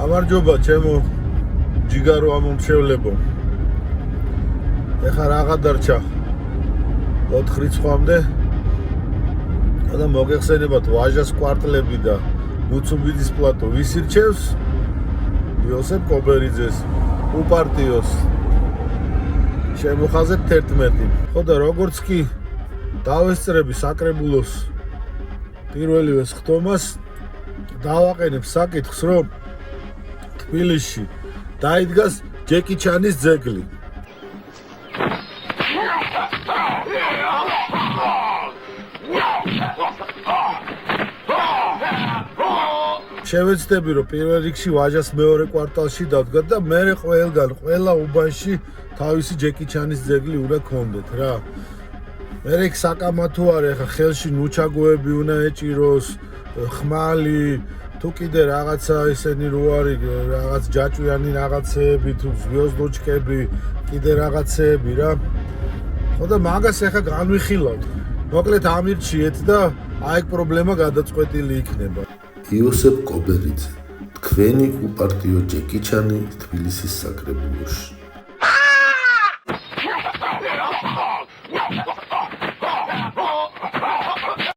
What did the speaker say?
გამარჯობა ჩემო ჯიგარო ამომრჩევლებო. ეხლა რაღა დარჩა 4 რიცხვამდე და მოგეხსენებათ ვაჟას კვარტლები და მუცუბიძის პლატო ვის ირჩევს? იოსებ კობერიძეს უპარტიოს შემოხაზეთ 11. ხო და როგორც კი დავესწრები საკრებულოს პირველივე ხტომას დავაყენებ საკითხს, რომ თბილისში დაიდგას ჯეკი ჩანის ძეგლი. შევეცდები, რომ პირველ რიგში ვაჟას მეორე კვარტალში დავდგათ და მერე ყველა უბანში თავისი ჯეკი ჩანის ძეგლი უნდა გქონდეთ რა. მერე იქ საკამათო არის, ახლა ხელში ნუჩაგოები უნდა ეჭიროს, ხმალი, თუ კიდე რაღაცა ისენი რო არის, რაღაც ჯაჭვიანი რაღაცეები, თუ ზვიოზდოჩკები, კიდე რაღაცეები რა. ხო და მაგას ახლა განვიხილავთ. მოკლედ ამირჩიეთ და აი პრობლემა გადაწყვეტილი იქნება. იოსებ კობერიძე, თქვენი უპარტიო ჯეკი ჩანი თბილისის საკრებულოში.